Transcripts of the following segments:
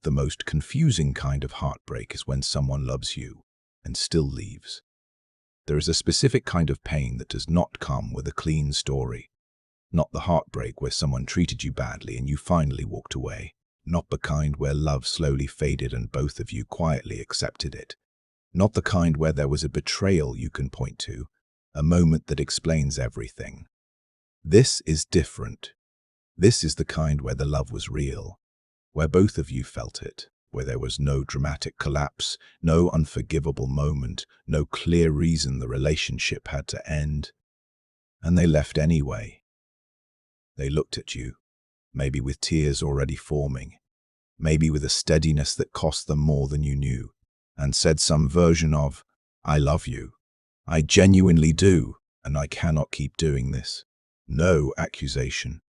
The most confusing kind of heartbreak is when someone loves you and still leaves. There is a specific kind of pain that does not come with a clean story. Not the heartbreak where someone treated you badly and you finally walked away. Not the kind where love slowly faded and both of you quietly accepted it. Not the kind where there was a betrayal you can point to, a moment that explains everything. This is different. This is the kind where the love was real, where both of you felt it, where there was no dramatic collapse, no unforgivable moment, no clear reason the relationship had to end. And they left anyway. They looked at you, maybe with tears already forming, maybe with a steadiness that cost them more than you knew, and said some version of, "I love you. I genuinely do, and I cannot keep doing this." No accusation,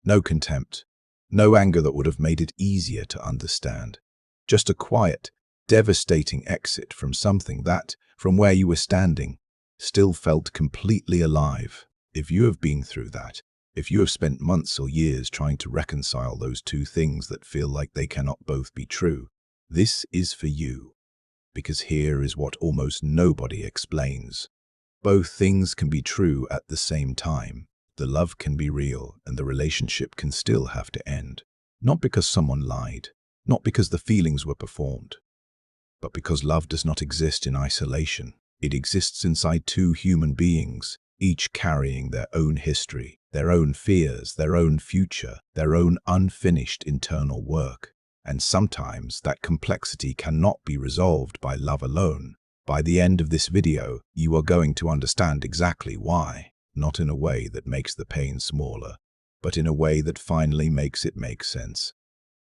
no contempt, no anger that would have made it easier to understand. Just a quiet, devastating exit from something that, from where you were standing, still felt completely alive. If you have been through that, if you have spent months or years trying to reconcile those two things that feel like they cannot both be true, this is for you. Because here is what almost nobody explains. Both things can be true at the same time. The love can be real and the relationship can still have to end. Not because someone lied, not because the feelings were performed, but because love does not exist in isolation. It exists inside two human beings, each carrying their own history, their own fears, their own future, their own unfinished internal work. And sometimes that complexity cannot be resolved by love alone. By the end of this video, you are going to understand exactly why, not in a way that makes the pain smaller, but in a way that finally makes it make sense.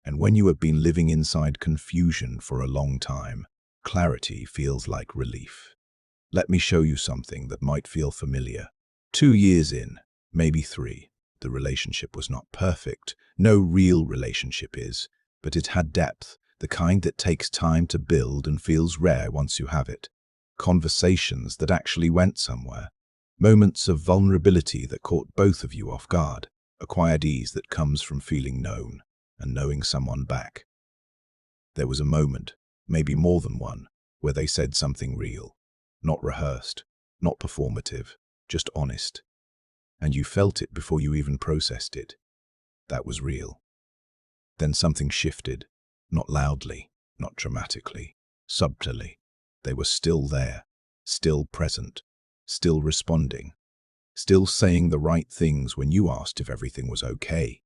And when you have been living inside confusion for a long time, clarity feels like relief. Let me show you something that might feel familiar. 2 years in, maybe 3, the relationship was not perfect. No real relationship is. But it had depth, the kind that takes time to build and feels rare once you have it. Conversations that actually went somewhere. Moments of vulnerability that caught both of you off guard. A quiet ease that comes from feeling known and knowing someone back. There was a moment, maybe more than one, where they said something real. Not rehearsed, not performative, just honest. And you felt it before you even processed it. That was real. Then something shifted, not loudly, not dramatically, subtly. They were still there, still present, still responding, still saying the right things when you asked if everything was okay.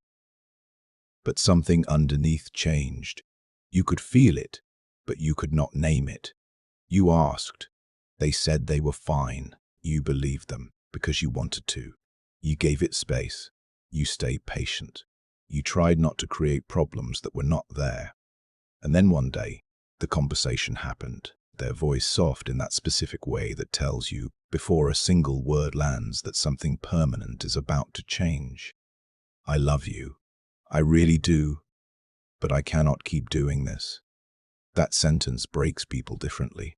But something underneath changed. You could feel it, but you could not name it. You asked. They said they were fine. You believed them because you wanted to. You gave it space. You stayed patient. You tried not to create problems that were not there. And then one day, the conversation happened, their voice soft in that specific way that tells you, before a single word lands, that something permanent is about to change. "I love you. I really do. But I cannot keep doing this." That sentence breaks people differently.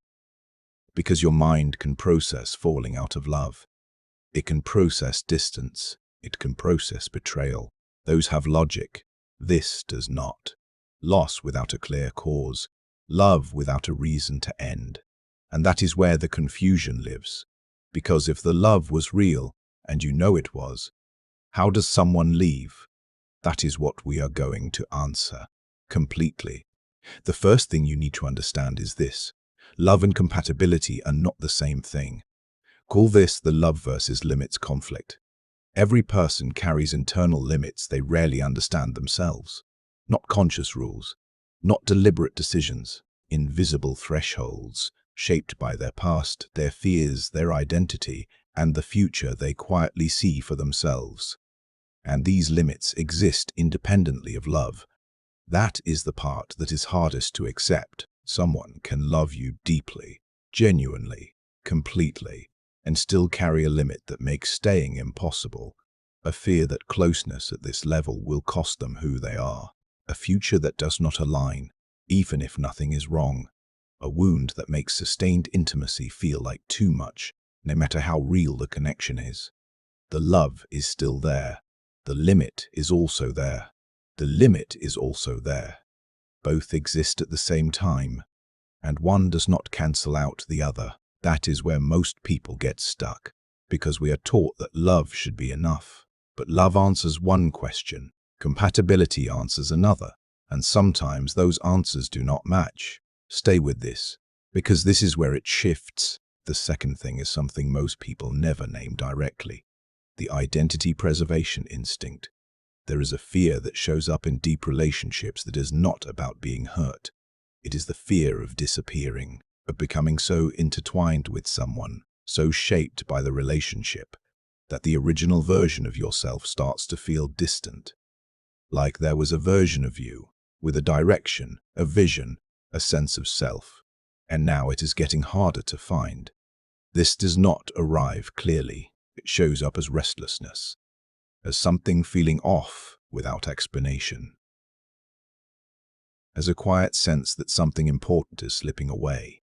Because your mind can process falling out of love. It can process distance. It can process betrayal. Those have logic. This does not. Loss without a clear cause. Love without a reason to end. And that is where the confusion lives. Because if the love was real, and you know it was, how does someone leave? That is what we are going to answer. Completely. The first thing you need to understand is this. Love and compatibility are not the same thing. Call this the love versus limits conflict. Every person carries internal limits they rarely understand themselves. Not conscious rules, not deliberate decisions, invisible thresholds, shaped by their past, their fears, their identity, and the future they quietly see for themselves. And these limits exist independently of love. That is the part that is hardest to accept. Someone can love you deeply, genuinely, completely, and still carry a limit that makes staying impossible. A fear that closeness at this level will cost them who they are. A future that does not align, even if nothing is wrong. A wound that makes sustained intimacy feel like too much, no matter how real the connection is. The love is still there. The limit is also there. The limit is also there. both exist at the same time, and one does not cancel out the other. That is where most people get stuck, because we are taught that love should be enough. But love answers one question, compatibility answers another, and sometimes those answers do not match. Stay with this, because this is where it shifts. The second thing is something most people never name directly: the identity preservation instinct. There is a fear that shows up in deep relationships that is not about being hurt. It is the fear of disappearing, of becoming so intertwined with someone, so shaped by the relationship, that the original version of yourself starts to feel distant. Like there was a version of you, with a direction, a vision, a sense of self, and now it is getting harder to find. This does not arrive clearly. It shows up as restlessness, as something feeling off without explanation, as a quiet sense that something important is slipping away.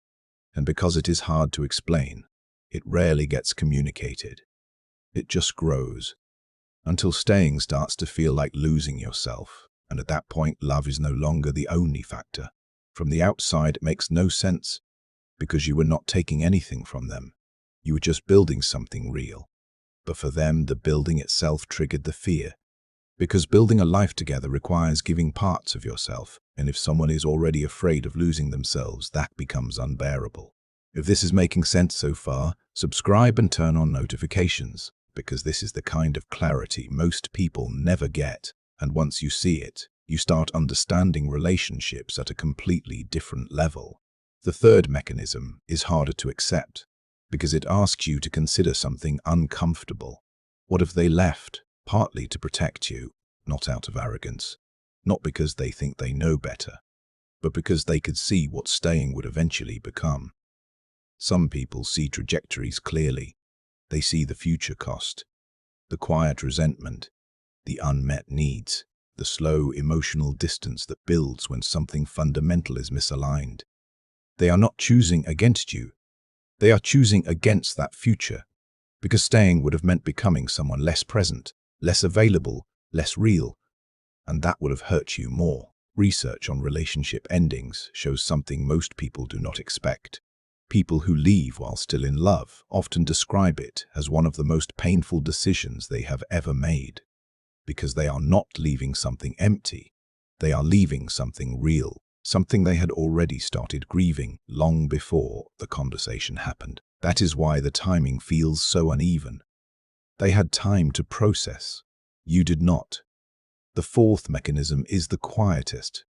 And because it is hard to explain, it rarely gets communicated. It just grows, until staying starts to feel like losing yourself, and at that point love is no longer the only factor. From the outside it makes no sense, because you were not taking anything from them. You were just building something real. But for them, the building itself triggered the fear, because building a life together requires giving parts of yourself, and if someone is already afraid of losing themselves, that becomes unbearable. If this is making sense so far, subscribe and turn on notifications, because this is the kind of clarity most people never get, and once you see it, you start understanding relationships at a completely different level. The third mechanism is harder to accept, because it asks you to consider something uncomfortable. What if they left, partly to protect you, not out of arrogance, not because they think they know better, but because they could see what staying would eventually become? Some people see trajectories clearly. They see the future cost, the quiet resentment, the unmet needs, the slow emotional distance that builds when something fundamental is misaligned. They are not choosing against you. They are choosing against that future, because staying would have meant becoming someone less present, less available, less real, and that would have hurt you more. Research on relationship endings shows something most people do not expect. People who leave while still in love often describe it as one of the most painful decisions they have ever made, because they are not leaving something empty. They are leaving something real, something they had already started grieving long before the conversation happened. That is why the timing feels so uneven. They had time to process. You did not. The fourth mechanism is the quietest,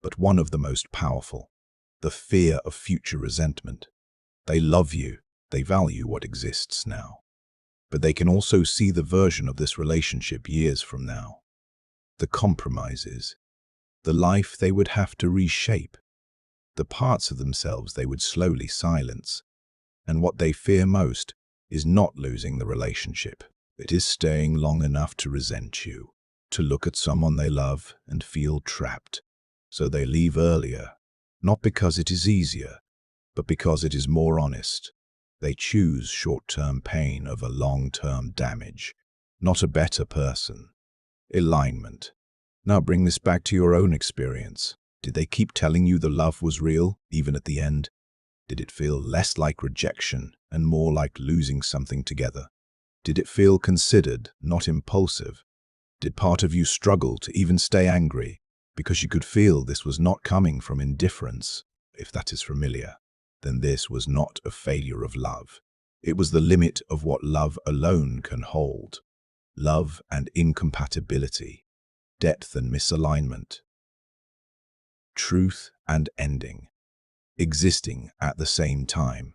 but one of the most powerful: the fear of future resentment. They love you, they value what exists now, but they can also see the version of this relationship years from now. The compromises, the life they would have to reshape, the parts of themselves they would slowly silence. And what they fear most is not losing the relationship. It is staying long enough to resent you, to look at someone they love and feel trapped. So they leave earlier, not because it is easier, but because it is more honest. They choose short-term pain over long-term damage, not a better person. Alignment. Now bring this back to your own experience. Did they keep telling you the love was real, even at the end? Did it feel less like rejection and more like losing something together? Did it feel considered, not impulsive? Did part of you struggle to even stay angry because you could feel this was not coming from indifference? If that is familiar, then this was not a failure of love. It was the limit of what love alone can hold. Love and incompatibility, depth and misalignment, truth and ending, existing at the same time.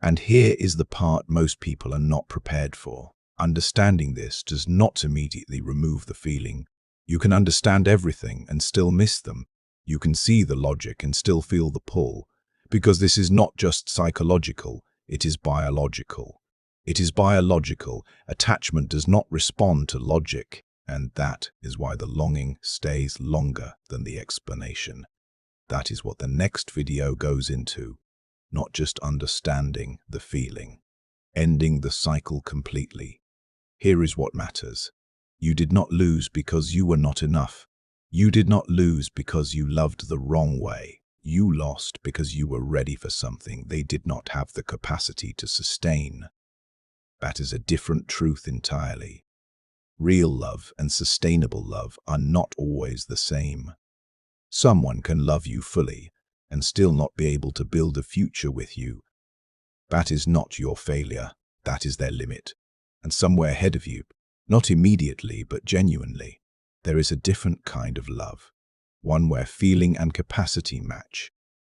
And here is the part most people are not prepared for. Understanding this does not immediately remove the feeling. You can understand everything and still miss them. You can see the logic and still feel the pull, because this is not just psychological, it is biological. It is biological. Attachment does not respond to logic, and that is why the longing stays longer than the explanation. That is what the next video goes into. Not just understanding the feeling, ending the cycle completely. Here is what matters. You did not lose because you were not enough. You did not lose because you loved the wrong way. You lost because you were ready for something they did not have the capacity to sustain. That is a different truth entirely. Real love and sustainable love are not always the same. Someone can love you fully and still not be able to build a future with you. That is not your failure, that is their limit. And somewhere ahead of you, not immediately but genuinely, there is a different kind of love. One where feeling and capacity match,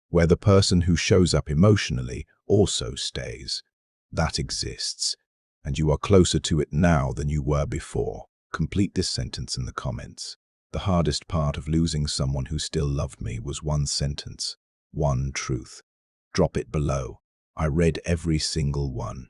where the person who shows up emotionally also stays. That exists, and you are closer to it now than you were before. Complete this sentence in the comments. The hardest part of losing someone who still loved me was one sentence, one truth. Drop it below. I read every single one.